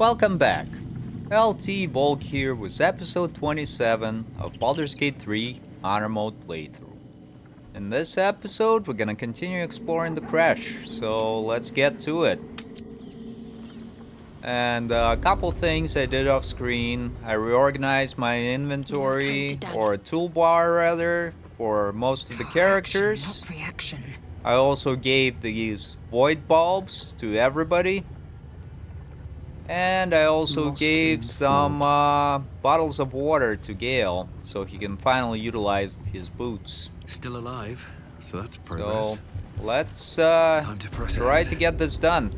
Welcome back. LT Volk here with episode 27 of Baldur's Gate 3 Honor Mode playthrough. In this episode, we're gonna continue exploring the Creche, so let's get to it. And a couple things I did off screen. I reorganized my inventory, or toolbar rather, for most of the characters. Reaction. I also gave these void bulbs to everybody. And I also gave some bottles of water to Gale, so he can finally utilize his boots. Still alive, so that's progress. So let's try to get this done.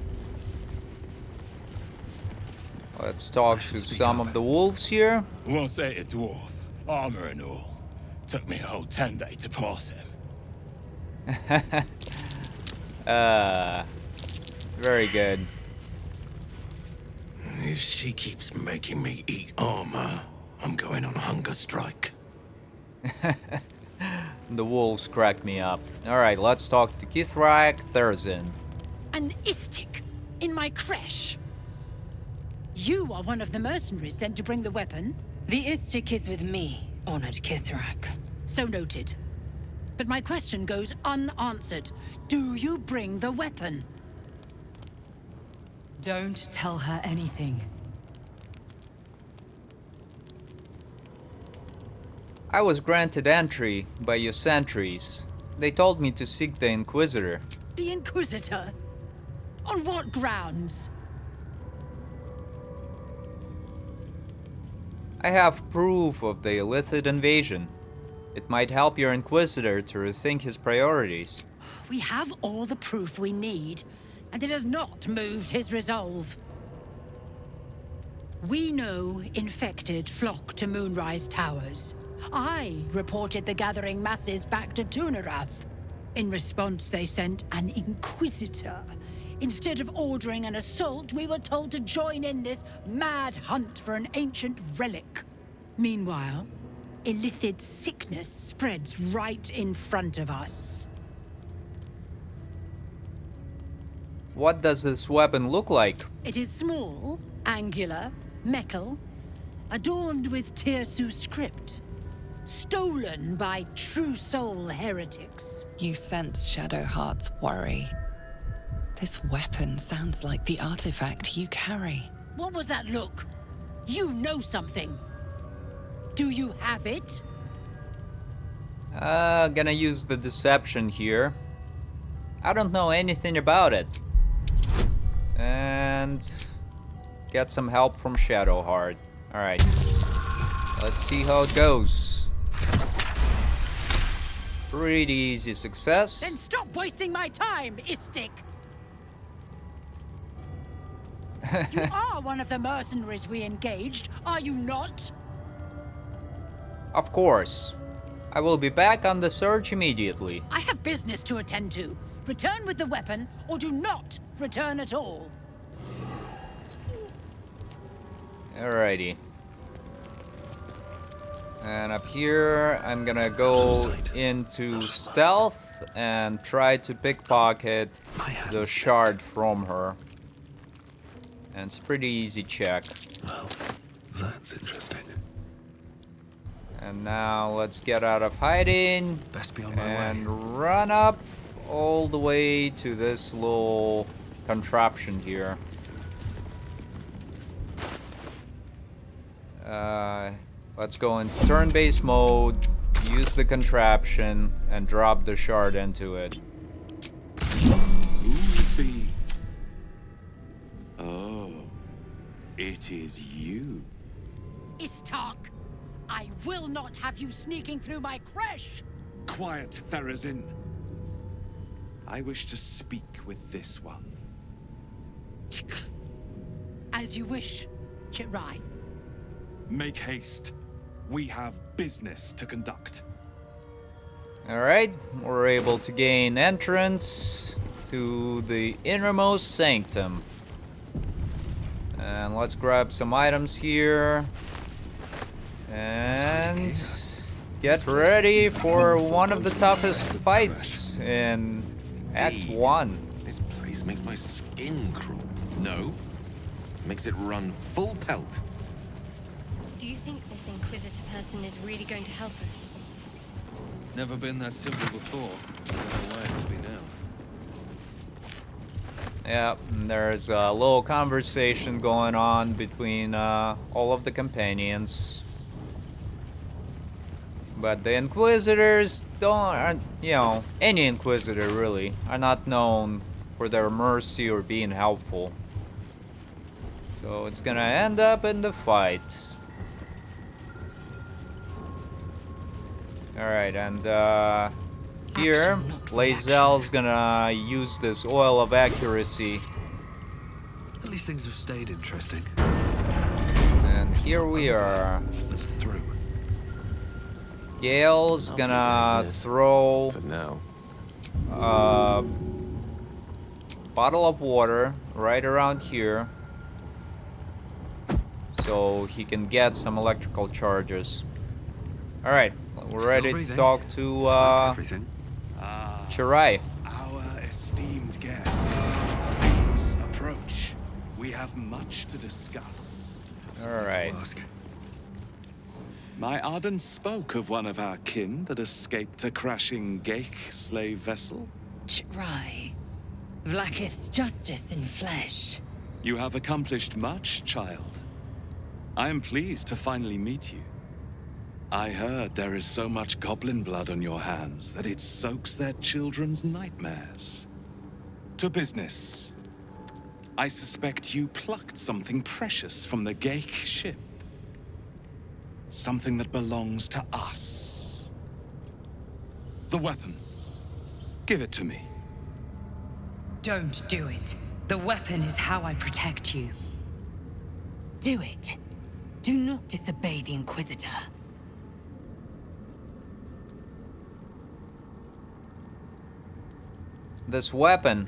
Let's talk to some of the wolves here. Once ate a dwarf, armor and all. Took me a whole 10 days to pass him. Very good. If she keeps making me eat armor, I'm going on a hunger strike. The wolves cracked me up. Alright, let's talk to Githyanki. An istik in my creche. You are one of the mercenaries sent to bring the weapon. The istik is with me, honored Githyanki. So noted. But my question goes unanswered. Do you bring the weapon? Don't tell her anything. I was granted entry by your sentries. They told me to seek the Inquisitor. The Inquisitor? On what grounds? I have proof of the illicit invasion. It might help your Inquisitor to rethink his priorities. We have all the proof we need, and it has not moved his resolve. We know infected flock to Moonrise Towers. I reported the gathering masses back to Tunarath. In response, they sent an Inquisitor. Instead of ordering an assault, we were told to join in this mad hunt for an ancient relic. Meanwhile, illithid sickness spreads right in front of us. What does this weapon look like? It is small, angular, metal, adorned with Tirsu script. Stolen by true soul heretics. You sense Shadowheart's worry. This weapon sounds like the artifact you carry. What was that look? You know something. Do you have it? Gonna use the deception here. I don't know anything about it. And get some help from Shadowheart. Alright. Let's see how it goes. Pretty easy success. Then stop wasting my time, Istik! You are one of the mercenaries we engaged, are you not? Of course. I will be back on the search immediately. I have business to attend to. Return with the weapon, or do not return at all. Alrighty. And up here, I'm gonna go into stealth and try to pickpocket the shard from her. And it's a pretty easy check. Well, that's interesting. And now let's get out of hiding Best be on my way. and run up all the way to this little contraption here. Let's go into turn-based mode, use the contraption, and drop the shard into it. Who be? Oh, it is you. Istark, I will not have you sneaking through my creche! Quiet, Therazin. I wish to speak with this one. As you wish, Chirai. Make haste. We have business to conduct. Alright, we're able to gain entrance to the innermost sanctum. And let's grab some items here. And get ready for one of the toughest fights in Act 1. This place makes my skin crawl. No? makes it run full pelt. Do you think this Inquisitor person is really going to help us? It's never been that simple before. I don't know why it would be now. Yeah, there's a little conversation going on between all of the companions. But the Inquisitors aren't, you know, any Inquisitor really, are not known for their mercy or being helpful. So it's gonna end up in the fight. Alright, and here, Lae'zel's gonna use this oil of accuracy. At least things have stayed interesting. And here we are. Let's through. Gale's gonna throw For now. a bottle of water right around here so he can get some electrical charges. Alright, we're ready to talk to Everything. Shirai. Our esteemed guest, please approach. We have much to discuss. Alright. Ask. My Arden spoke of one of our kin that escaped a crashing Geik slave vessel. Ch'rai. Vlaakith's justice in flesh. You have accomplished much, child. I am pleased to finally meet you. I heard there is so much goblin blood on your hands that it soaks their children's nightmares. To business. I suspect you plucked something precious from the Geik ship. Something that belongs to us. The weapon. Give it to me. Don't do it. The weapon is how I protect you. Do it. Do not disobey the Inquisitor. This weapon,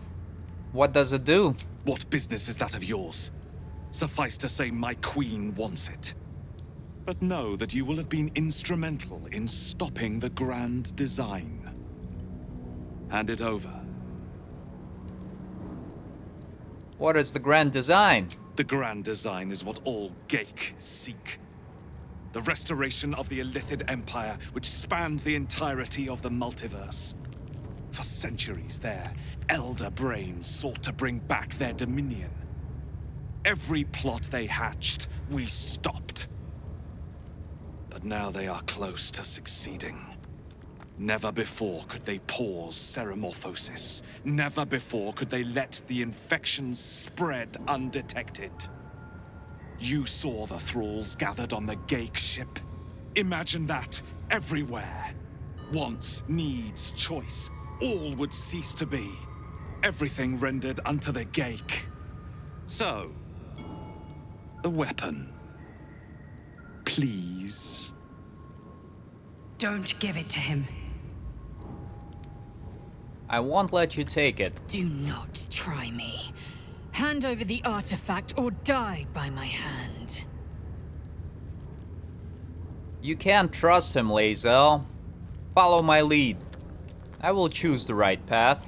what does it do? What business is that of yours? Suffice to say, my queen wants it. But know that you will have been instrumental in stopping the grand design. Hand it over. What is the grand design? The grand design is what all Geik seek. The restoration of the Illithid Empire, which spanned the entirety of the multiverse. For centuries, their elder brains sought to bring back their dominion. Every plot they hatched, we stopped. But now they are close to succeeding. Never before could they pause ceremorphosis. Never before could they let the infections spread undetected. You saw the thralls gathered on the Geik ship. Imagine that everywhere. Wants, needs, choice. All would cease to be. Everything rendered unto the Geik. So, the weapon. Please. Don't give it to him. I won't let you take it. Do not try me. Hand over the artifact or die by my hand. You can't trust him, Lae'zel. Follow my lead. I will choose the right path.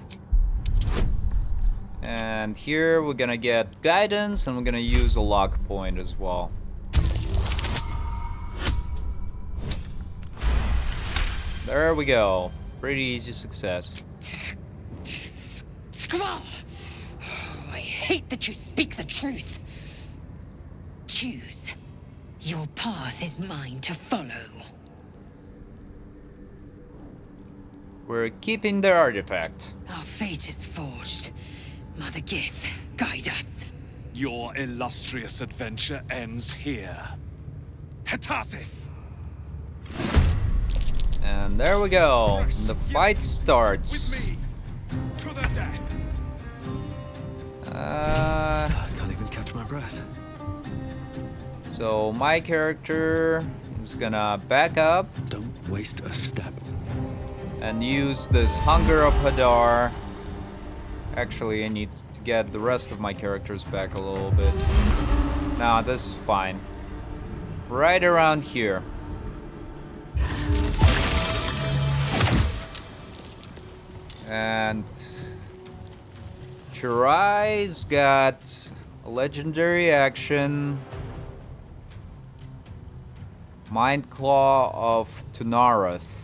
And here we're gonna get guidance and we're gonna use a lock point as well. There we go. Pretty easy success. Skvar! I hate that you speak the truth. Choose. Your path is mine to follow. We're keeping the artifact. Our fate is forged. Mother Gith, guide us. Your illustrious adventure ends here. Hetazith! And there we go. The fight With starts. me! To the death! I can't even catch my breath. So my character is gonna back up Don't waste a step. and use this Hunger of Hadar. Actually, I need to get the rest of my characters back a little bit. Nah, this is fine. Right around here. And Chirai's got a legendary action. Mind Claw of Tunarath.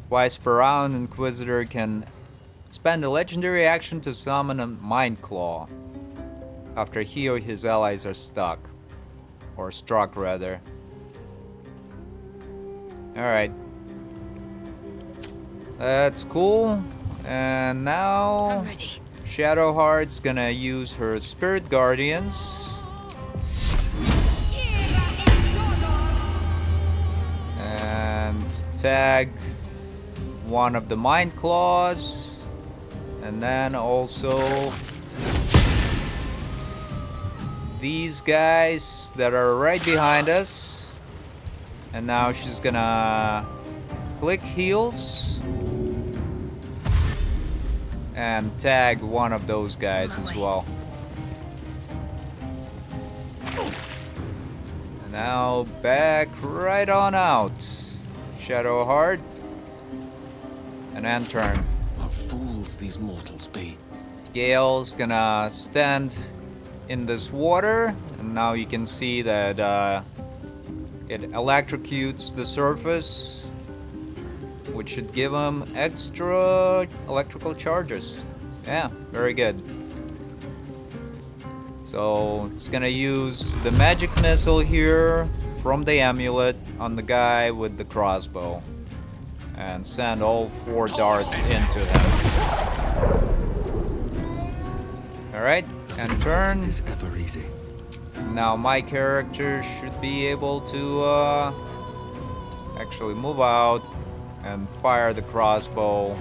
Twice per round, Inquisitor can spend a legendary action to summon a Mind Claw after he or his allies are stuck. Or struck, rather. Alright. That's cool. And now I'm ready. Shadowheart's gonna use her Spirit Guardians. And tag one of the Mind Claws. And then also these guys that are right behind us. And now she's gonna click heals and tag one of those guys as well. And now back right on out. Shadowheart. And end turn. What fools these mortals be. Gale's gonna stand in this water, and now you can see that it electrocutes the surface, which should give him extra electrical charges. Yeah, very good. So it's gonna use the magic missile here from the amulet on the guy with the crossbow and send all 4 darts into him. Alright, and turn. Is ever easy. Now my character should be able to actually move out and fire the crossbow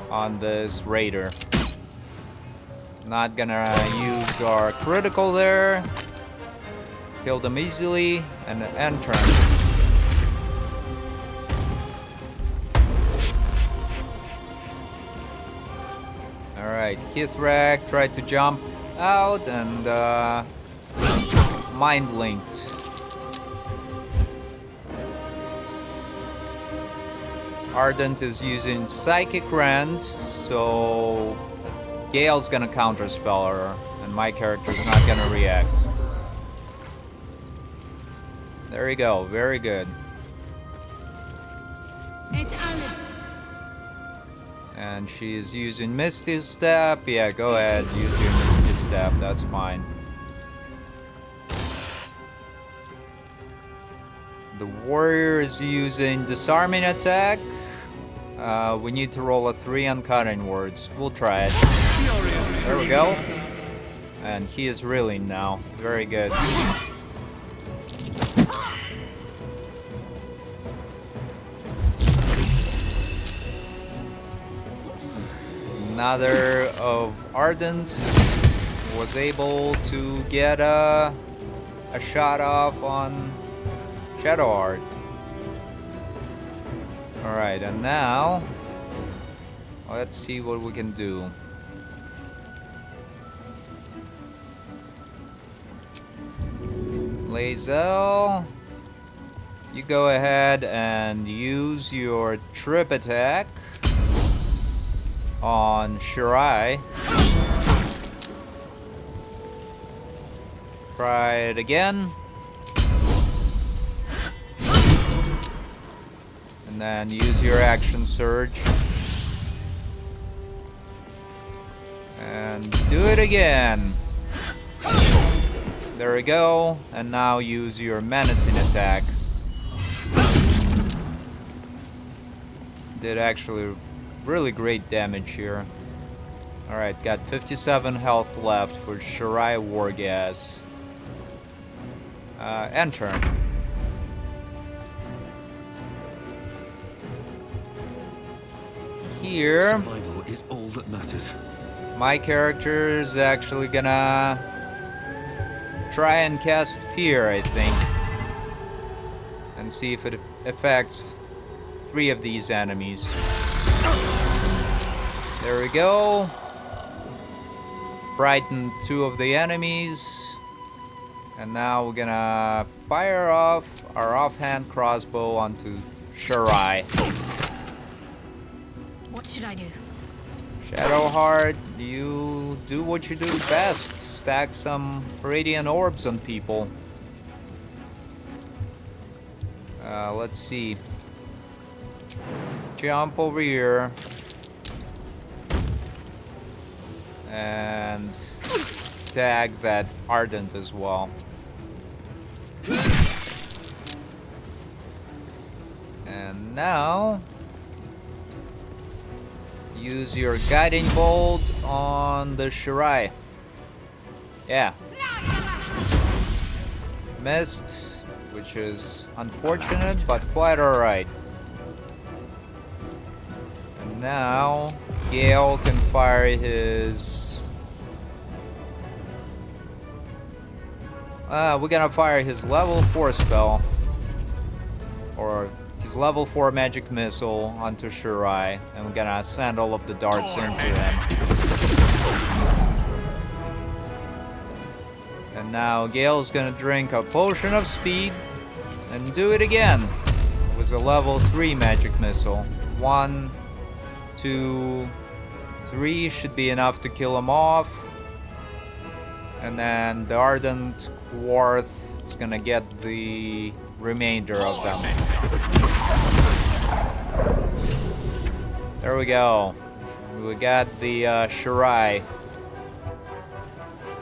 on this raider. Not gonna use our critical there. Kill them easily and end turn. Alright, Kithrak tried to jump out and mind linked. Ardent is using Psychic Rend, so Gale's gonna counterspell her, and my character's not gonna react. There you go, very good. And she's using Misty Step. Yeah, go ahead, use your Misty Step, that's fine. The warrior is using Disarming Attack. We need to roll a 3 on Cutting Words. We'll try it. There we go. And he is reeling now. Very good. Another of Ardents was able to get a shot off on Shadowheart. Alright, and now let's see what we can do. Lae'zel, you go ahead and use your trip attack on Shirai. Try it again. And then use your action surge. And do it again. There we go. And now use your menacing attack. Did actually really great damage here. Alright, got 57 health left for Shirai W'wargaz. End turn. Here, Survival is all that matters. my character is actually gonna try and cast Fear, I think. And see if it affects 3 of these enemies. There we go. Frightened 2 of the enemies. And now we're gonna fire off our offhand crossbow onto Shirai. What should I do? Shadowheart, you do what you do best. Stack some radiant orbs on people. Let's see. Jump over here. And tag that Ardent as well. And now use your guiding bolt on the Shirai. Yeah. Missed, which is unfortunate, but quite alright. And now Gale can fire his... we're gonna fire his level 4 spell. Or his level 4 magic missile onto Shirai. And we're gonna send all of the darts into him. And now Gale's gonna drink a potion of speed and do it again with a level 3 magic missile. 1, 2, 3 should be enough to kill him off. And then the Ardent Quarth is gonna get the remainder of them. There we go. We got the Shirai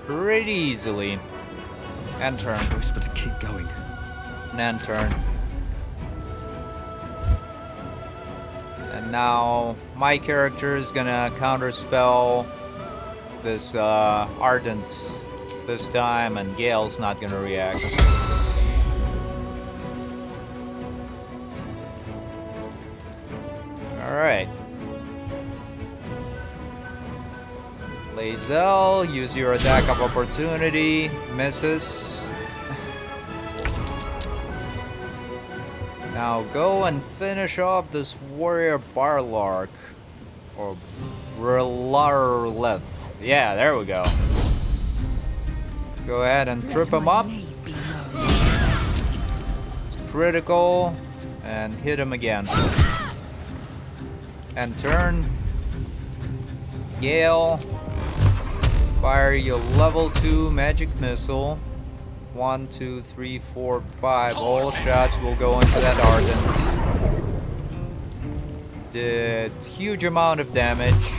pretty easily. End turn. Choice but to keep going. And end turn. And now my character is gonna counterspell this Ardent this time, and Gale's not gonna react. Alright. Lae'zel, use your attack of opportunity. Misses. Now go and finish off this warrior Barlark. Or Brillarleth. Yeah, there we go. Go ahead and trip him up. It's critical. And hit him again. And turn. Gale. Fire your level 2 magic missile. 1, 2, 3, 4, 5. All shots will go into that Ardent. Did huge amount of damage.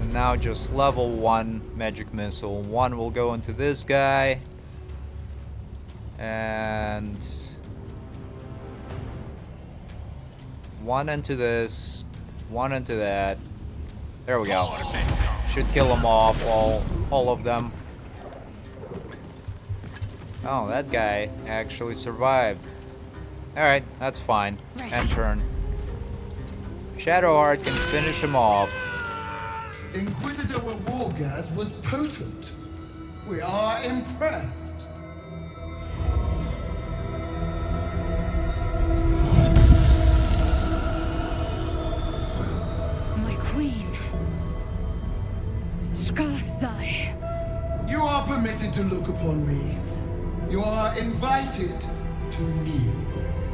And now just level 1 magic missile. 1 will go into this guy. And 1 into this. 1 into that. There we go. Should kill them off, all of them. Oh, that guy actually survived. Alright, that's fine. End turn. Shadowheart can finish him off. Inquisitor W'wargaz was potent. We are impressed. My queen. Skathzai. You are permitted to look upon me. You are invited to kneel.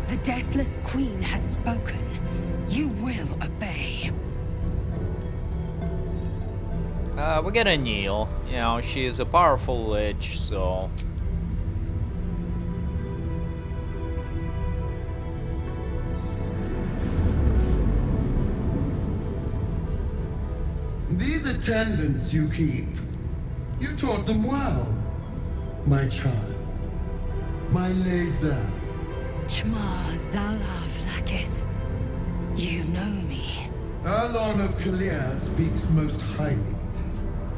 The Deathless Queen has spoken. You will obey. We're gonna kneel. You know, she is a powerful lich, so... These attendants you keep, you taught them well, my child. My Lae'zel. Chma Zalav Lakith. You know me. Erlon of Kalir speaks most highly,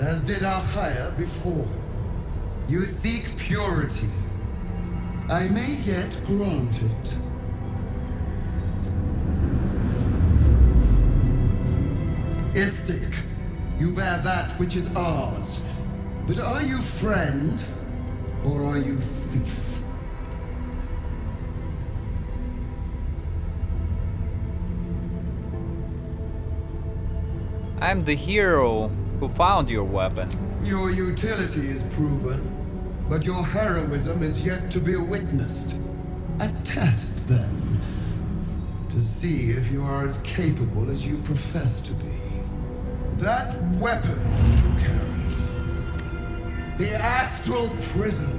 as did Achaya before. You seek purity. I may yet grant it. Istik, you bear that which is ours. But are you friend, or are you thief? I'm the hero who found your weapon. Your utility is proven, but your heroism is yet to be witnessed. A test, then, to see if you are as capable as you profess to be. That weapon you carry, the astral prism,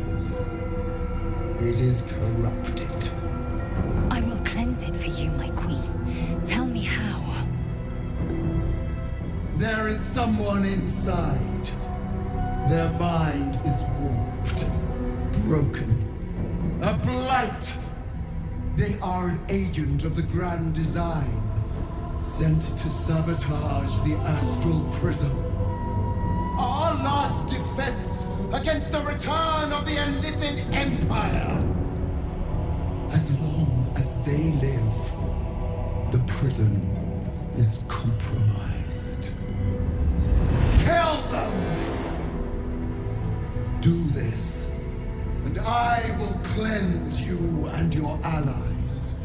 it is corrupted. I will cleanse it for you, my queen. Tell me how. There is someone inside. Their mind is warped, broken, a blight. They are an agent of the Grand Design, sent to sabotage the astral prism. Our last defense against the return of the Illithid Empire. As long as they live, the prison is compromised. Kill them! Do this, and I will cleanse you and your allies.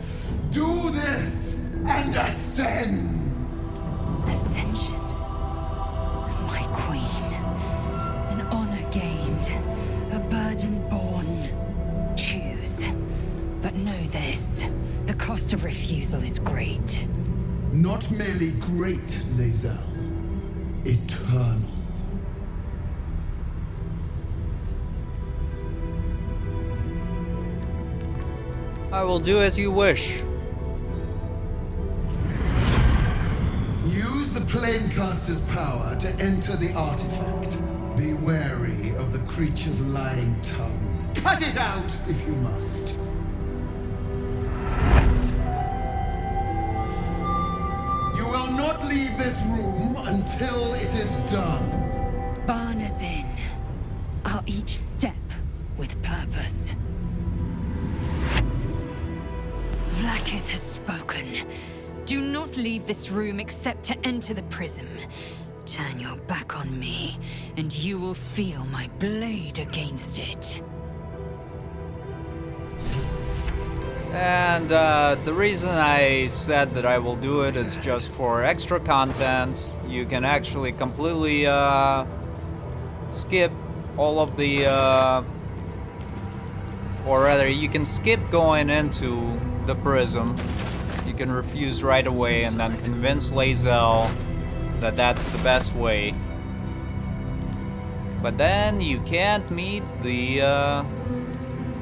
Do this, and ascend! Ascension. My queen. An honor gained. A burden borne. Choose. But know this. The cost of refusal is great. Not merely great, Lae'zel. Eternal. I will do as you wish. Use the Planecaster's power to enter the artifact. Be wary of the creature's lying tongue. Cut it out if you must. You will not leave this room until it is done. Barna's in. Our each step with purpose. Vlaakith has spoken. Do not leave this room except to enter the prism. Turn your back on me, and you will feel my blade against it. And the reason I said that I will do it is just for extra content. You can actually completely skip all of the, or rather, you can skip going into the prism. You can refuse right away and then convince Lae'zel that that's the best way. But then you can't meet the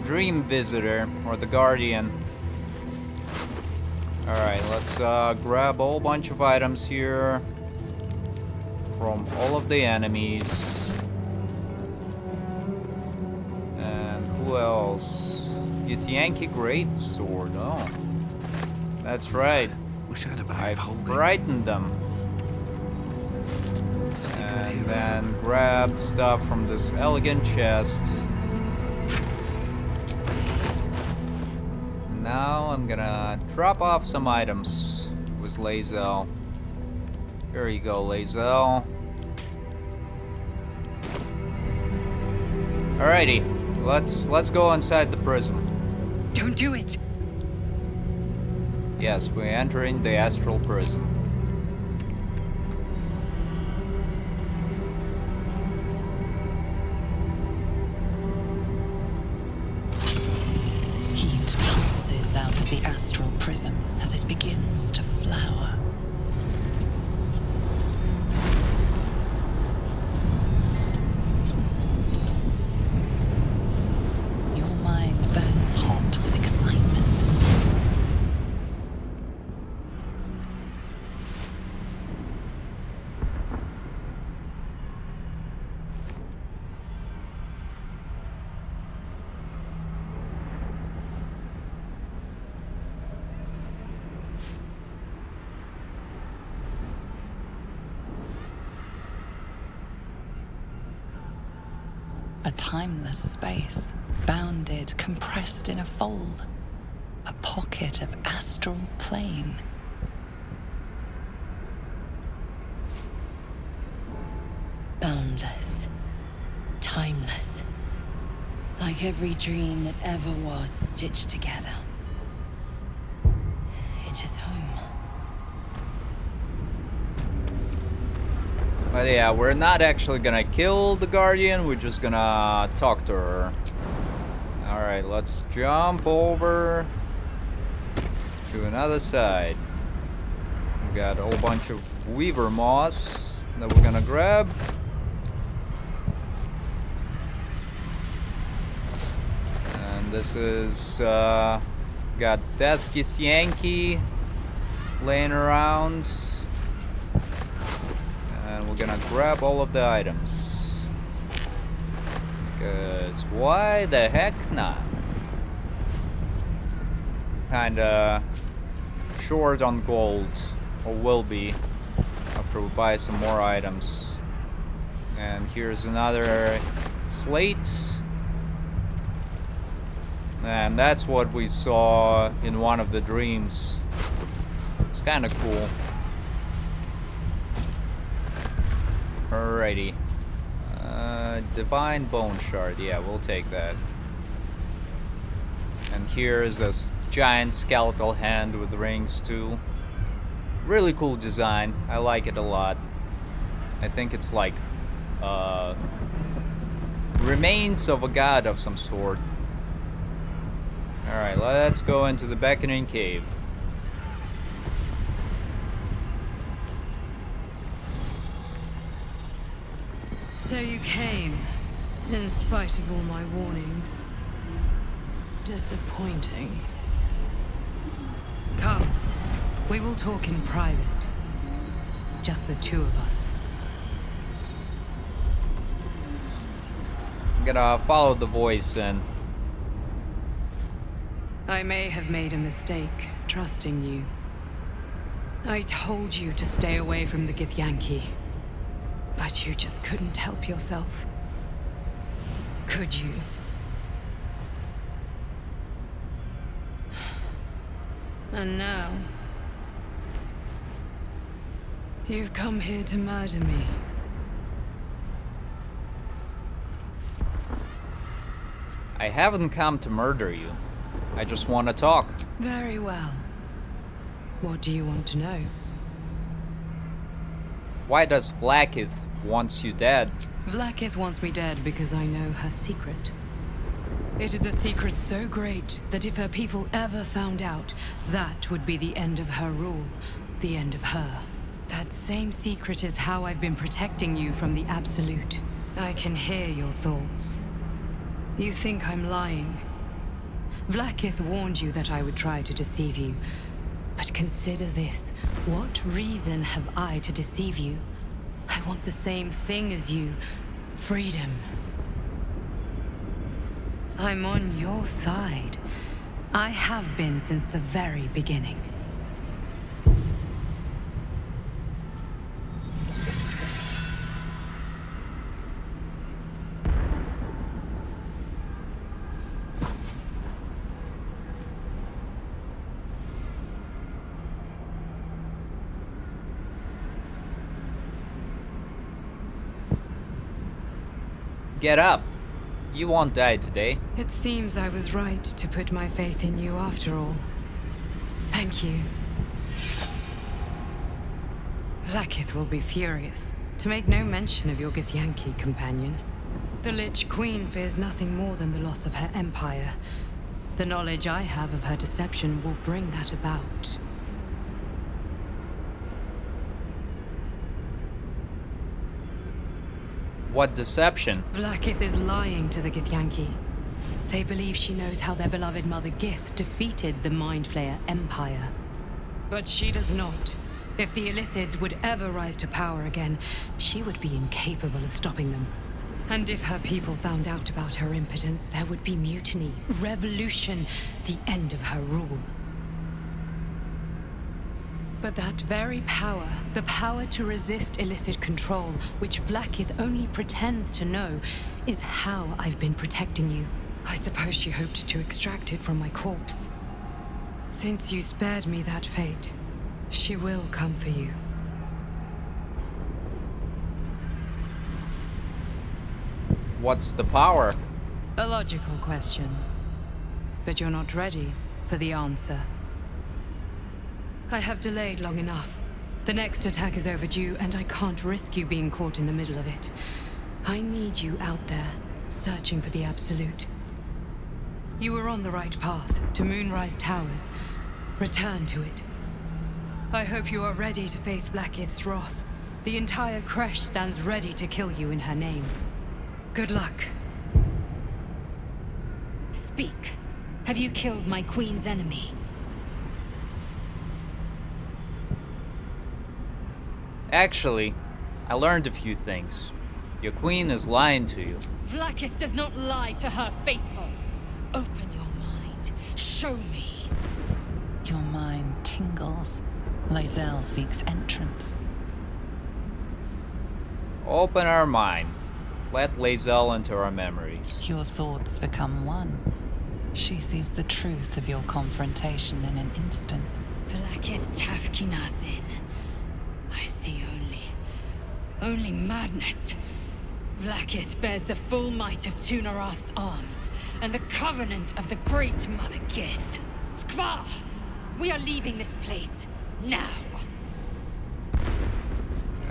Dream Visitor or the Guardian. Alright, let's grab a whole bunch of items here from all of the enemies. And who else? Githyanki Greatsword, oh. That's right. Wish I had a bag I of holding. frightened them. Something good And here. then grab stuff from this elegant chest. Now I'm gonna drop off some items with Lae'zel. Here you go, Lae'zel. Alrighty, let's go inside the prism. Don't do it! Yes, we're entering the astral prism. Heat pulses out of the astral prism as it begins to flower. Your mind burns hot with excitement. A timeless space, bounded, compressed in a fold. A pocket of astral plane. Boundless. Timeless. Like every dream that ever was stitched together. It is home. But yeah, we're not actually gonna kill the Guardian, we're just gonna talk to her. Alright, let's jump over to another side. We got a whole bunch of Weaver moss that we're gonna grab. And this is got Death Githyanki laying around. And we're gonna grab all of the items. Because why the heck not? Kinda short on gold, or will be, after we buy some more items. And here's another slate. And that's what we saw in one of the dreams. It's kinda cool. Alrighty. Divine Bone Shard, yeah, we'll take that. And here's this giant skeletal hand with rings too. Really cool design. I like it a lot. I think it's like remains of a god of some sort. Alright, let's go into the Beckoning Cave. So you came, in spite of all my warnings. Disappointing. Come, we will talk in private. Just the two of us. I'm gonna follow the voice and... I may have made a mistake, trusting you. I told you to stay away from the Githyanki. But you just couldn't help yourself. Could you? And now... you've come here to murder me. I haven't come to murder you. I just want to talk. Very well. What do you want to know? Why does Vlaakith want you dead? Vlaakith wants me dead because I know her secret. It is a secret so great that if her people ever found out, that would be the end of her rule, the end of her. That same secret is how I've been protecting you from the Absolute. I can hear your thoughts. You think I'm lying. Vlaakith warned you that I would try to deceive you. But consider this. What reason have I to deceive you? I want the same thing as you. Freedom. I'm on your side. I have been since the very beginning. Get up. You won't die today. It seems I was right to put my faith in you after all. Thank you. Vlaakith will be furious, to make no mention of your Githyanki companion. The Lich Queen fears nothing more than the loss of her empire. The knowledge I have of her deception will bring that about. What deception? Vlaakith is lying to the Githyanki. They believe she knows how their beloved mother Gith defeated the Mind Flayer Empire. But she does not. If the Illithids would ever rise to power again, she would be incapable of stopping them. And if her people found out about her impotence, there would be mutiny, revolution, the end of her rule. But that very power, the power to resist Illithid control, which Vlaakith only pretends to know, is how I've been protecting you. I suppose she hoped to extract it from my corpse. Since you spared me that fate, she will come for you. What's the power? A logical question. But you're not ready for the answer. I have delayed long enough. The next attack is overdue, and I can't risk you being caught in the middle of it. I need you out there, searching for the Absolute. You were on the right path, to Moonrise Towers. Return to it. I hope you are ready to face Vlaakith's wrath. The entire Creche stands ready to kill you in her name. Good luck. Speak. Have you killed my queen's enemy? Actually, I learned a few things. Your queen is lying to you. Vlaakith does not lie to her faithful. Open your mind. Show me. Your mind tingles. Lae'zel seeks entrance. Open our mind. Let Lae'zel into our memories. Your thoughts become one. She sees the truth of your confrontation in an instant. Vlaakith Tafkinazin. I see only madness. Vlaakith bears the full might of Tunarath's arms, and the covenant of the Great Mother Gith. Skvar! We are leaving this place, now!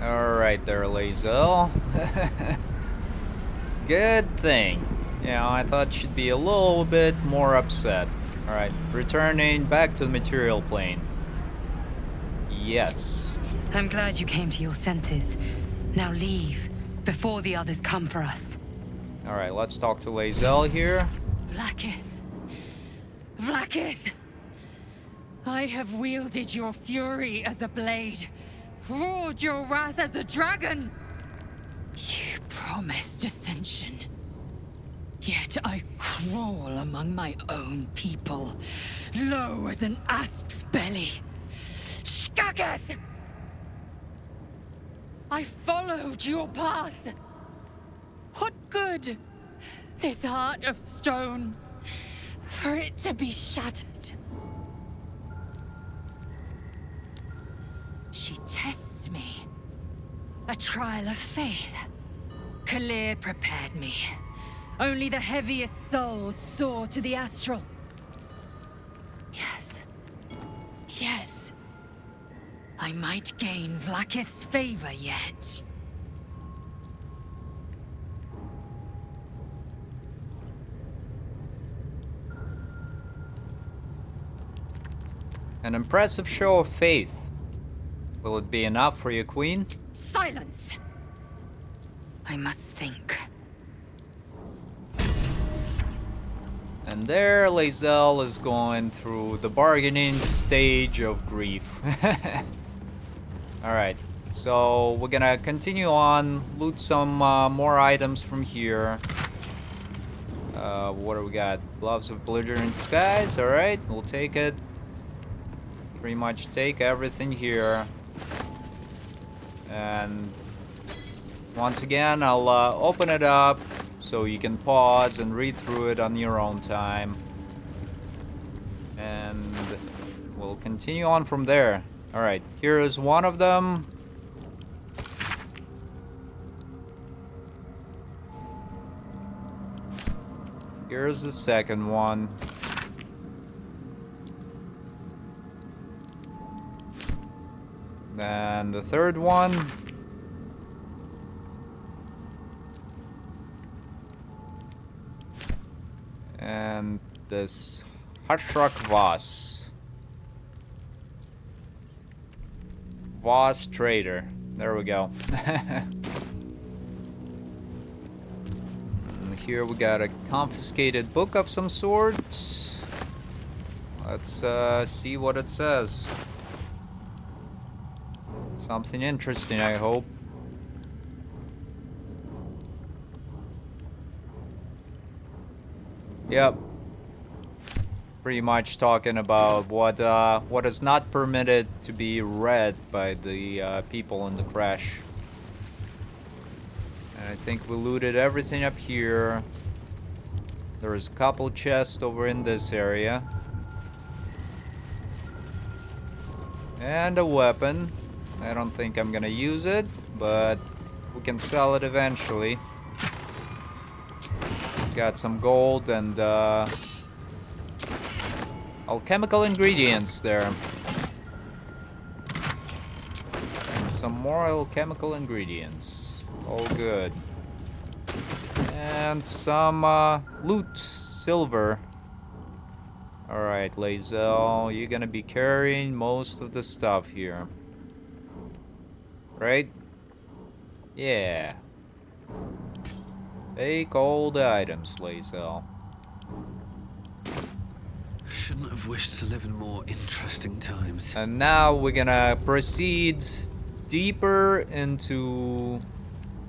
Alright there, Lae'zel. Good thing. You know, I thought she'd be a little bit more upset. Alright, returning back to the material plane. Yes. I'm glad you came to your senses. Now leave, before the others come for us. Alright, let's talk to Lae'zel here. Vlaakith. Vlaakith! I have wielded your fury as a blade, roared your wrath as a dragon. You promised ascension. Yet I crawl among my own people, low as an asp's belly. Shkageth! I followed your path. What good? This heart of stone, for it to be shattered. She tests me. A trial of faith. Kalir prepared me. Only the heaviest souls soar to the astral. Yes. Yes. I might gain Vlaakith's favor yet. An impressive show of faith. Will it be enough for your queen? Silence! I must think. And there Lae'zel is going through the bargaining stage of grief. Alright, so we're gonna continue on, loot some more items from here. What do we got? Gloves of belligerent skies, alright, we'll take it. Pretty much take everything here. And once again, I'll open it up so you can pause and read through it on your own time. And we'll continue on from there. Alright, here is one of them. Here's the second one. Then the third one. And this Hashrak Voss. Voss Trader. There we go. And here we got a confiscated book of some sort. Let's see what it says. Something interesting, I hope. Yep. Pretty much talking about what is not permitted to be read by the people in the Creche. And I think we looted everything up here. There's a couple chests over in this area. And a weapon. I don't think I'm gonna use it, but we can sell it eventually. Got some gold and alchemical ingredients there. And some more alchemical ingredients. All good. And some loot, silver. Alright, Lae'zel, you're gonna be carrying most of the stuff here. Right? Yeah. Take all the items, Lae'zel. Shouldn't have wished to live in more interesting times. And now we're gonna proceed deeper into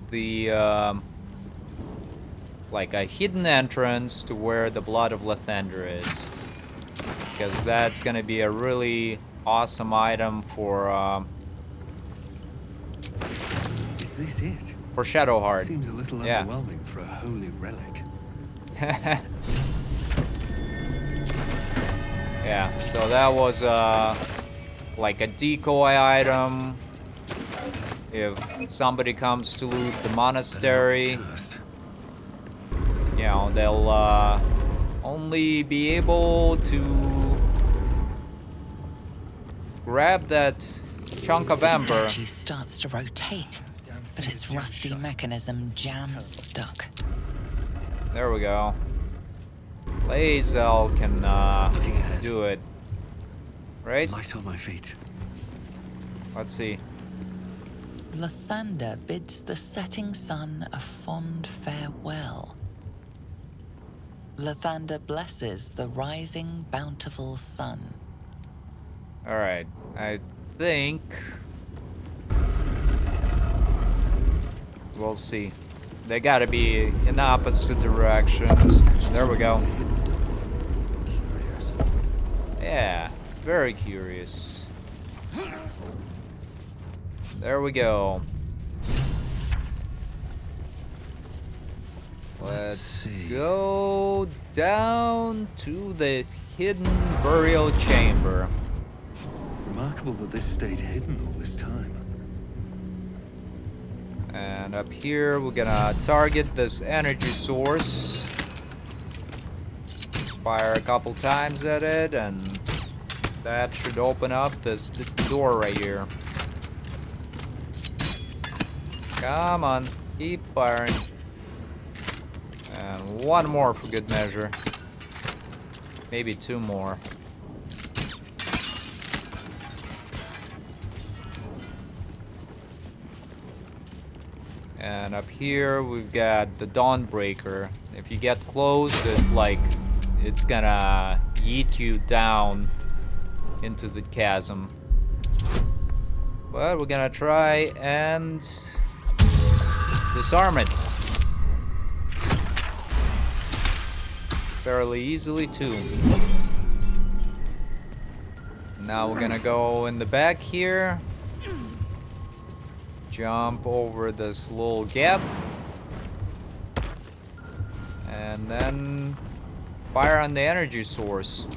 the like a hidden entrance to where the Blood of Lathander is, because that's gonna be a really awesome item for Is this it? for Shadowheart. Seems a little underwhelming for a holy relic. Yeah, so that was like a decoy item. If somebody comes to loot the monastery, you know, they'll only be able to grab that chunk of ember. The statue starts to rotate, but its rusty mechanism jams stuck. There we go. Lae'zel can do it. Right? Light on my feet. Let's see. Lathander bids the setting sun a fond farewell. Lathander blesses the rising bountiful sun. Alright, I think we'll see. They gotta be in the opposite direction. There we go. Curious. Yeah, very curious. There we go. Let's go down to the hidden burial chamber. Remarkable that this stayed hidden all this time. And up here, we're gonna target this energy source. Fire a couple times at it, and that should open up this door right here. Come on, keep firing. And one more for good measure. Maybe two more. And up here we've got the Dawnbreaker. If you get close, it's gonna yeet you down into the chasm. But we're gonna try and disarm it. Fairly easily too. Now we're gonna go in the back here. Jump over this little gap. And then fire on the energy source.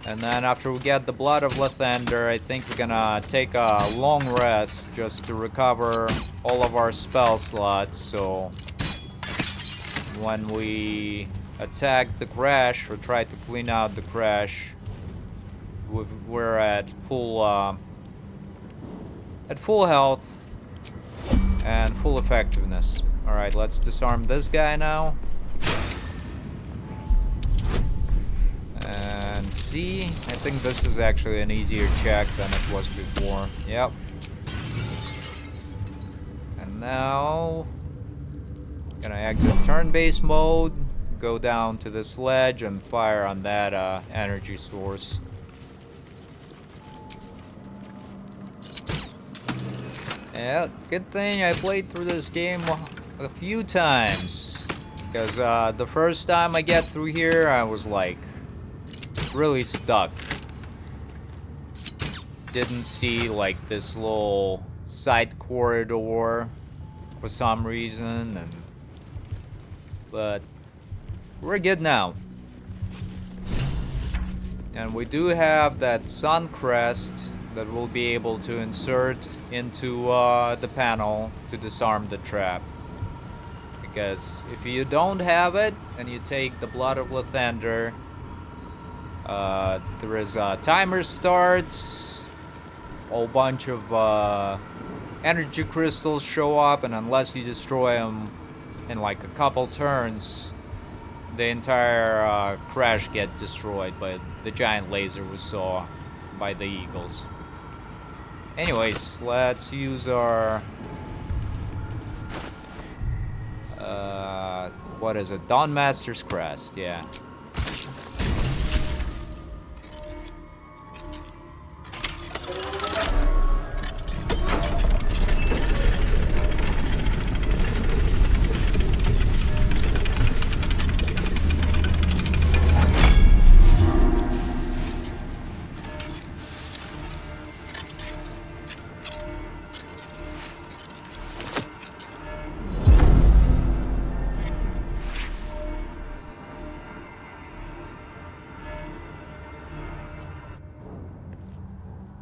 And then after we get the Blood of Lathander, I think we're gonna take a long rest just to recover all of our spell slots, so when we attack the Creche or try to clean out the Creche, we're at full health and full effectiveness. Alright, let's disarm this guy now. And see, I think this is actually an easier check than it was before. Yep. And now, gonna exit turn-based mode, go down to this ledge and fire on that energy source. Yeah, good thing I played through this game a few times, because the first time I get through here, I was like really stuck. Didn't see like this little side corridor for some reason, but we're good now. And we do have that sun crest that we'll be able to insert into the panel to disarm the trap. Because if you don't have it and you take the Blood of Lathander, there is a timer starts, a whole bunch of energy crystals show up, and unless you destroy them in like a couple turns, the entire Creche gets destroyed by the giant laser we saw by the eagles. Anyways, let's use our what is it? Dawn Master's Crest, yeah.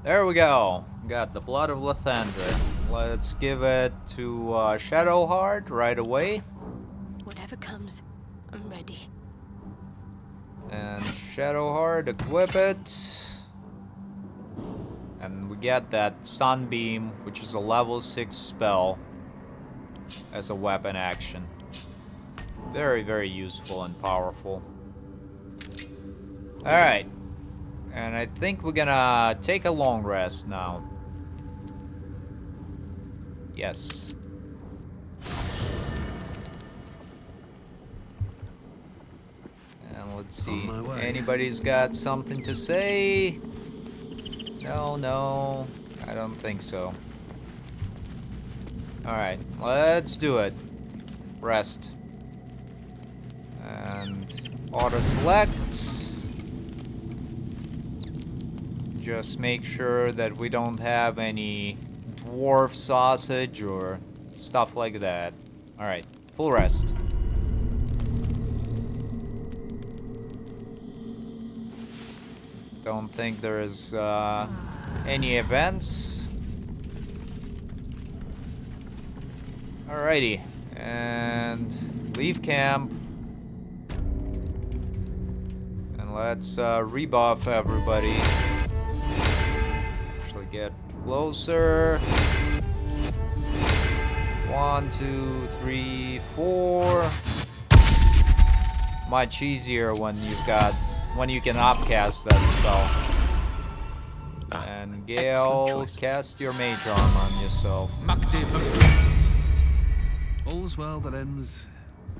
There we go. Got the Blood of Lathander. Let's give it to Shadowheart right away. Whatever comes, I'm ready. And Shadowheart, equip it. And we get that Sunbeam, which is a level 6 spell, as a weapon action. Very, very useful and powerful. Alright. And I think we're gonna take a long rest now. Yes. And let's see. Anybody's got something to say? No, I don't think so. Alright, let's do it. Rest. And auto-select. Just make sure that we don't have any dwarf sausage or stuff like that. Alright, full rest. Don't think there is any events. Alrighty, and leave camp. And let's rebuff everybody. Get closer. 1, 2, 3, 4. Much easier when you can upcast that spell. And Gale, cast your mage arm on yourself. All's well that ends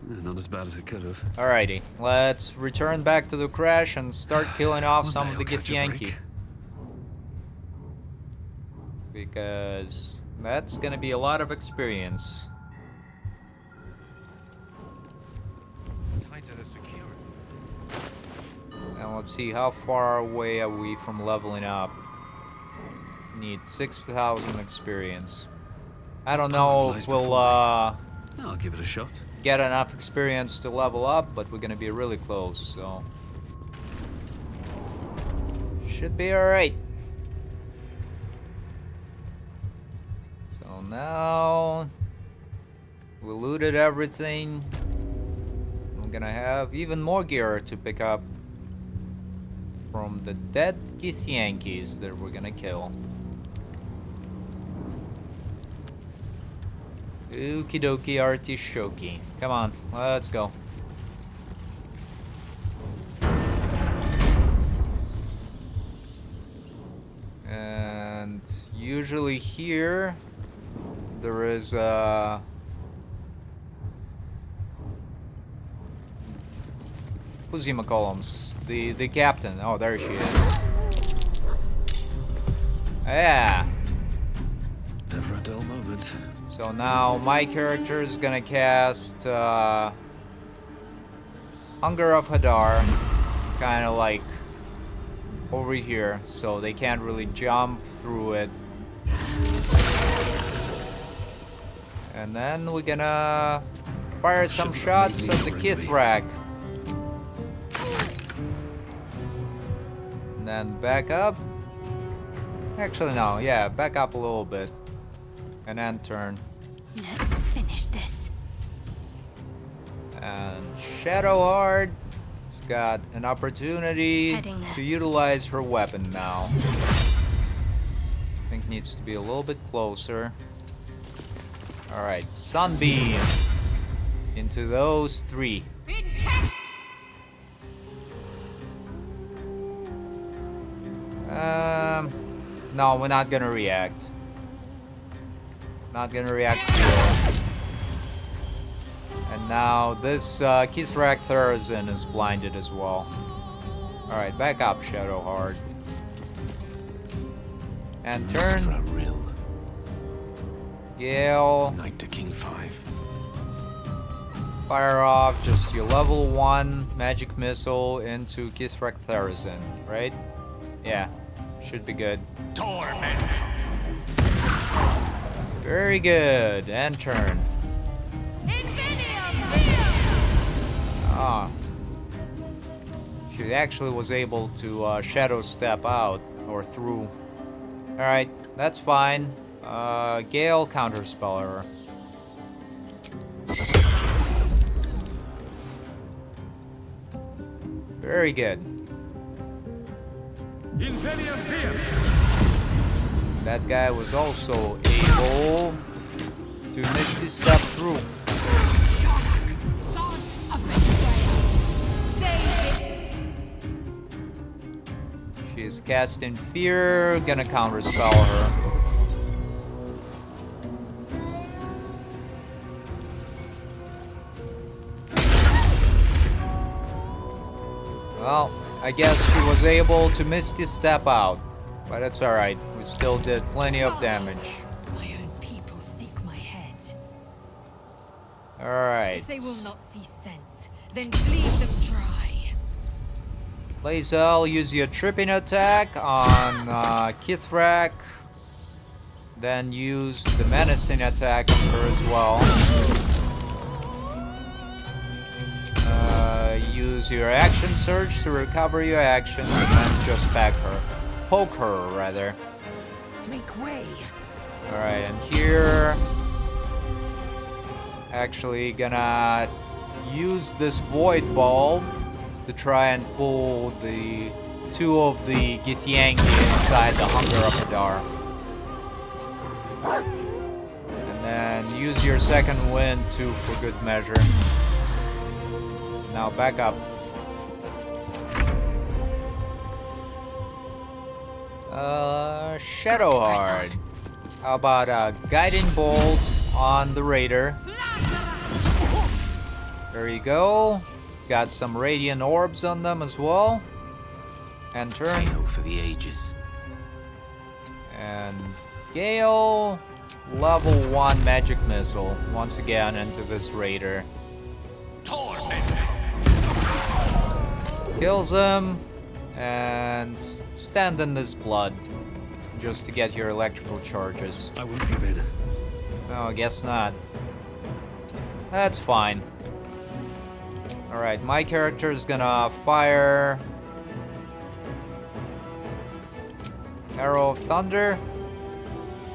not as bad as it could have. Alrighty, let's return back to the Creche and start killing off some of the Githyanki. Because that's gonna be a lot of experience. Tighter the security. And let's see, how far away are we from leveling up? Need 6,000 experience. I don't know if we'll I'll give it a shot. Get enough experience to level up, but we're gonna be really close, so should be alright. Now we looted everything. I'm gonna have even more gear to pick up from the dead Githyankis that we're gonna kill. Okie dokie artishoki. Come on, let's go. And usually here there is who's McCollums? The captain. Oh, there she is. Yeah. Never a dull moment. So now my character is gonna cast Hunger of Hadar, kind of like over here, so they can't really jump through it. And then we're gonna fire some shots at the Kithrak. And then back up. Actually, no, yeah, back up a little bit. And then turn. Let's finish this. And Shadowheart has got an opportunity to utilize her weapon now. I think needs to be a little bit closer. Alright, Sunbeam into those 3. No, we're not gonna react. Not gonna react here. And now this Githyanki Therazin is blinded as well. Alright, back up, Shadowheart. And turn. For a real Gale. Knight to King 5. Fire off just your level 1 magic missile into Githyanki Therazin, right? Yeah, should be good. Torment! Very good, and turn. Ah. She actually was able to shadow step out, or through. Alright, that's fine. Gale counterspell her. Very good. That guy was also able to Misty Step through. She is casting Fear, gonna counterspell her. Well, I guess she was able to Misty Step out, but it's alright. We still did plenty of damage. My own people seek my head. Alright. If they will not see sense, then bleed them dry. Lae'zel, use your tripping attack on Githyanki. Then use the menacing attack on her as well. Use your action surge to recover your actions and then just poke her rather. Make way. Alright, and here actually gonna use this void bulb to try and pull the two of the Githyanki inside the Hunger of Hadar. And then use your second wind too for good measure. Now back up. Shadowheart. How about a guiding bolt on the raider? There you go. Got some radiant orbs on them as well. And turn. Tale for the ages. And Gale, level 1 magic missile once again into this raider. Torment! Kills him and stand in this blood just to get your electrical charges. I won't give in. No, I guess not. That's fine. Alright, my character is gonna fire Arrow of Thunder.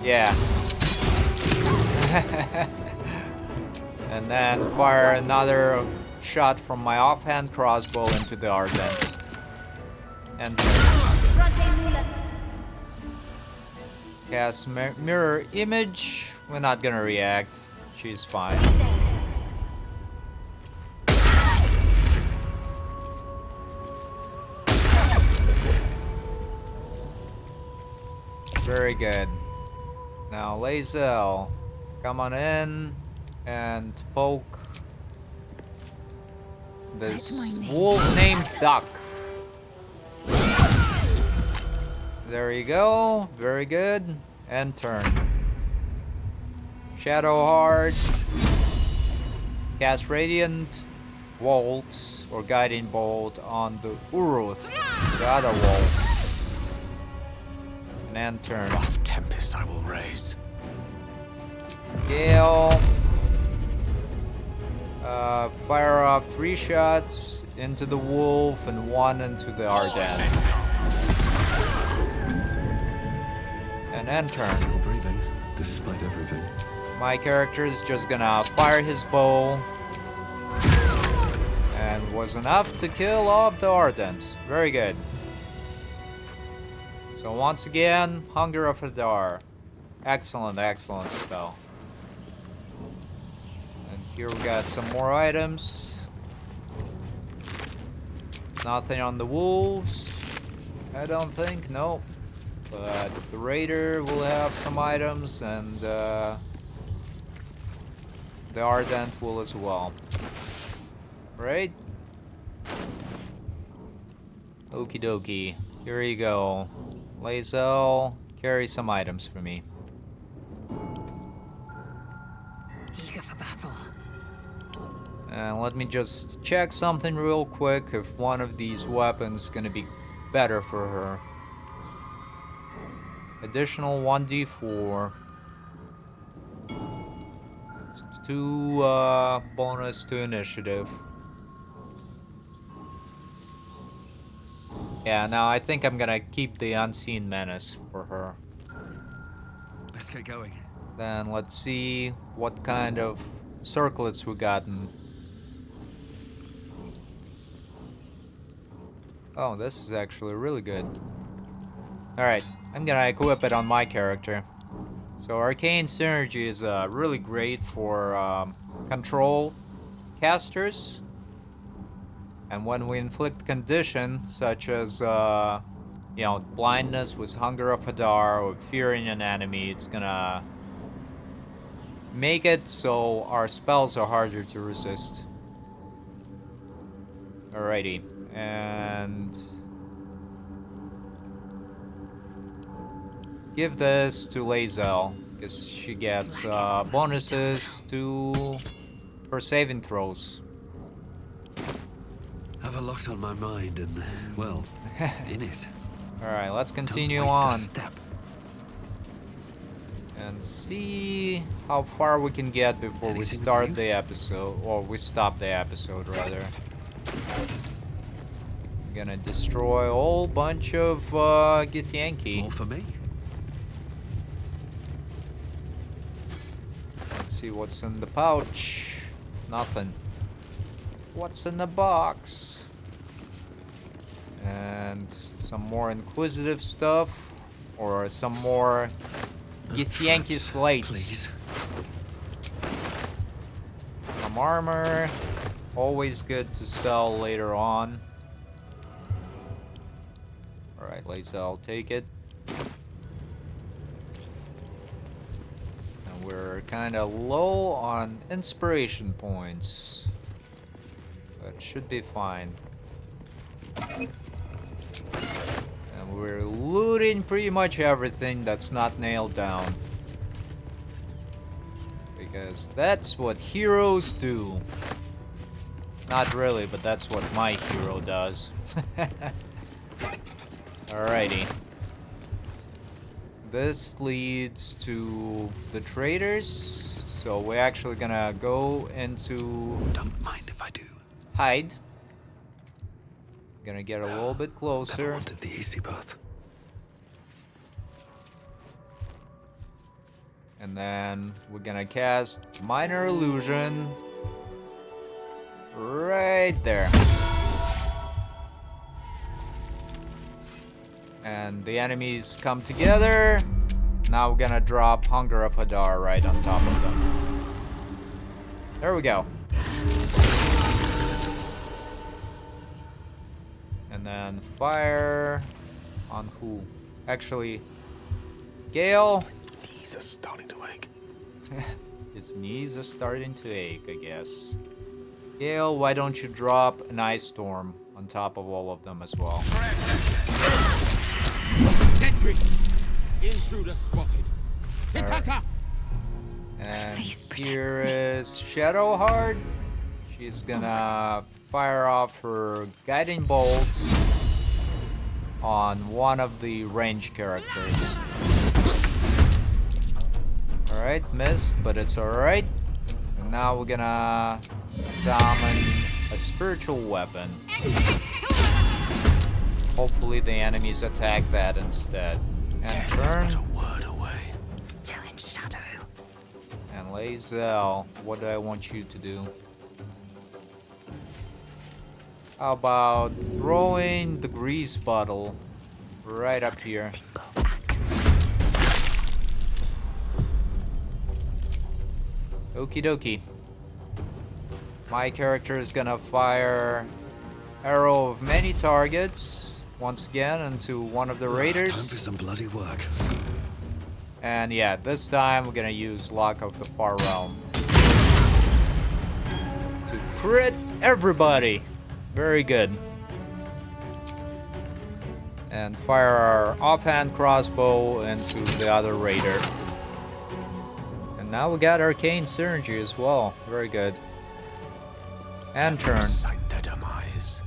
Yeah. And then fire another shot from my offhand crossbow into the Ardent. And cast mirror image. We're not gonna react. She's fine. Very good. Now Lae'zel, come on in and poke this wolf named Duck. There you go. Very good. And turn. Shadowheart. Cast Radiant Bolt or Guiding Bolt on the Uruth, the other wolf. And end turn. Rough tempest I will raise. Gale. Fire off 3 shots into the wolf and 1 into the Ardent. And end turn. Still breathing, despite everything. My character is just gonna fire his bow. And was enough to kill off the Ardent. Very good. So once again, Hunger of Hadar. Excellent, excellent spell. And here we got some more items. Nothing on the wolves. I don't think, no. But the Raider will have some items, and the Ardent will as well. Right? Okie dokie. Here you go. Lae'zel, carry some items for me. Eager for battle. And let me just check something real quick, if one of these weapons is gonna be better for her. Additional 1d4. 2 bonus to initiative. Yeah, now I think I'm gonna keep the Unseen Menace for her. Let's get going. Then let's see what kind of circlets we gotten. Oh, this is actually really good. Alright, I'm gonna equip it on my character. So Arcane Synergy is really great for control casters. And when we inflict condition, such as, you know, blindness with Hunger of Hadar or fear in an enemy, it's gonna make it so our spells are harder to resist. Alrighty, and give this to Lae'zel, because she gets bonuses to her saving throws. Have a lot on my mind and, well, in it. Alright, let's continue Don't waste a on. step. And see how far we can get before we Anything start of the use? episode, or we stop the episode rather. We're gonna destroy a whole bunch of Githyanki. More for me? Let's see what's in the pouch. Nothing. What's in the box? And some more inquisitive stuff, or some more Githyanki slates. Please. Some armor, always good to sell later on. Alright, Lae'zel, take it. And we're kinda low on inspiration points. But should be fine. And we're looting pretty much everything that's not nailed down. Because that's what heroes do. Not really, but that's what my hero does. Alrighty. This leads to the traders. So we're actually gonna go into... Don't mind if I do. hide. Gonna get a little bit Never closer. wanted the easy path. And then we're gonna cast Minor Illusion right there. And the enemies come together. Now we're gonna drop Hunger of Hadar right on top of them. There we go. And then fire on who? Actually, Gale. Knees are starting to ache. His knees are starting to ache, I guess. Gale, why don't you drop an ice storm on top of all of them as well? Sentry! Intruder spotted. Hitaka! And here is Shadowheart. She's gonna fire off her guiding bolt on one of the range characters. Alright, missed, but it's alright. And now we're gonna summon a spiritual weapon. Hopefully the enemies attack that instead. And turn. Still in shadow. And Lae'zel, what do I want you to do? How about throwing the grease bottle right up here? Okie dokie. My character is gonna fire arrow of many targets once again into one of the Time for raiders. some bloody work. And yeah, this time we're gonna use Luck of the Far Realm to crit everybody. Very good. And fire our offhand crossbow into the other raider. And now we got Arcane Synergy as well. Very good. And turn. Their demise.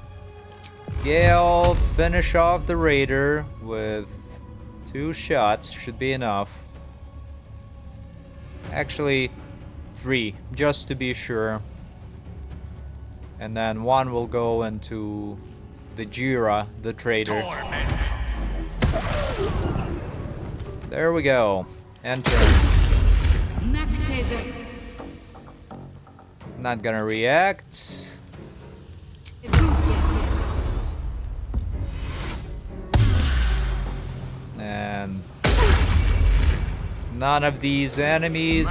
Gale, finish off the raider with 2 shots. Should be enough. Actually, 3, just to be sure. And then 1 will go into the Jira, the trader. There we go. Enter. Not gonna react. And none of these enemies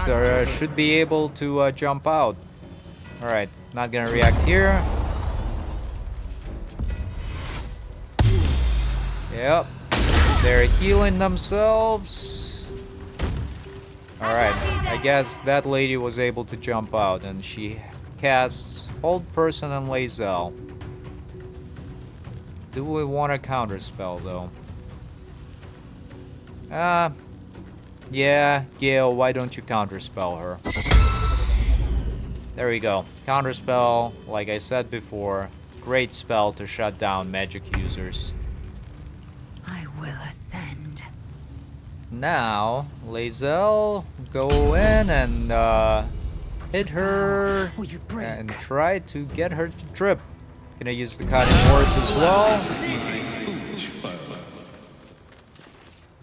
should be able to jump out. Alright, not gonna react here. Yep, they're healing themselves. Alright, I guess that lady was able to jump out, and she casts Hold Person and Lae'zel. Do we want a counterspell though? Yeah, Gale, why don't you counterspell her? There we go. Counterspell, like I said before, great spell to shut down magic users. I will ascend. Now, Lae'zel, go in and hit her and try to get her to trip. Gonna use the cutting words as well.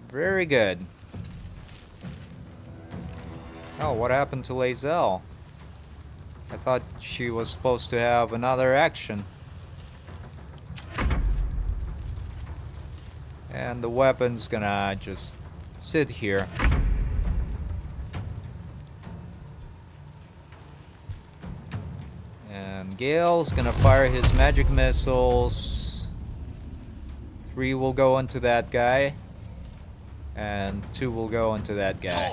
Very good. Oh, what happened to Lae'zel? I thought she was supposed to have another action. And the weapon's gonna just sit here. And Gale's gonna fire his magic missiles. 3 will go into that guy. And 2 will go into that guy.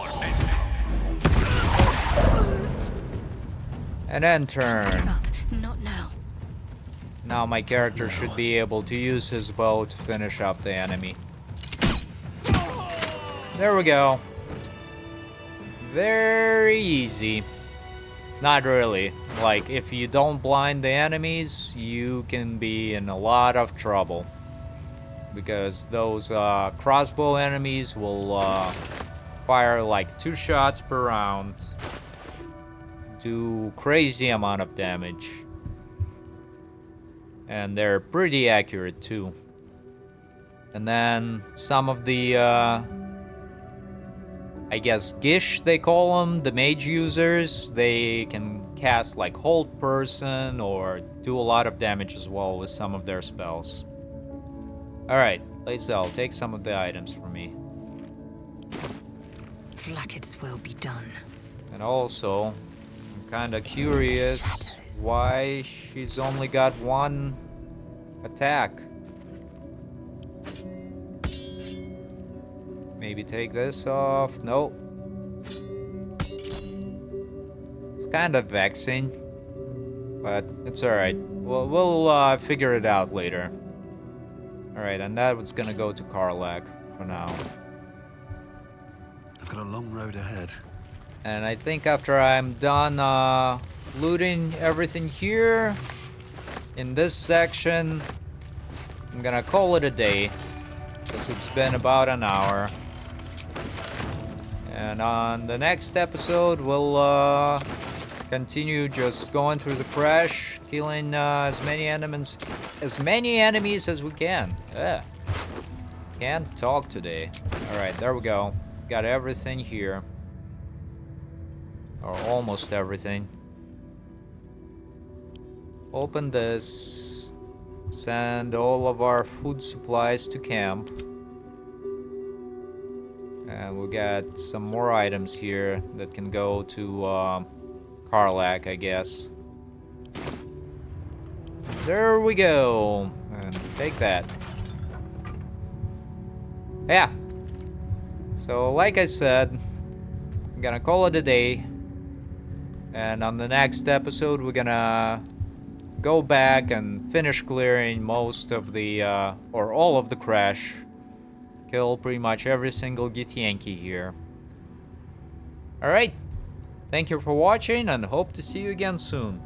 And then turn. Not now. Now my character should be able to use his bow to finish up the enemy. There we go. Very easy. Not really. Like, if you don't blind the enemies, you can be in a lot of trouble. Because those crossbow enemies will fire like 2 shots per round. Do crazy amount of damage. And they're pretty accurate too. And then some of the I guess Gish they call them, the mage users, they can cast like Hold Person or do a lot of damage as well with some of their spells. Alright, Lae'zel, take some of the items for me. Blacketh's will be done. And also, I'm kinda curious why she's only got 1 attack. Maybe take this off. Nope. It's kind of vexing, but it's alright. We'll figure it out later. Alright, and that was gonna go to Karlach for now. I've got a long road ahead. And I think after I'm done looting everything here in this section, I'm gonna call it a day, because it's been about an hour. And on the next episode, we'll continue just going through the Creche, killing as many enemies as we can. Can't talk today. Alright, there we go. Got everything here. Or almost everything. Open this. Send all of our food supplies to camp. And we got some more items here that can go to Karlach, I guess. There we go. And take that. Yeah. So like I said, I'm gonna call it a day. And on the next episode, we're gonna go back and finish clearing most of the, or all of the Creche. Kill pretty much every single Githyanki here. Alright. Thank you for watching and hope to see you again soon.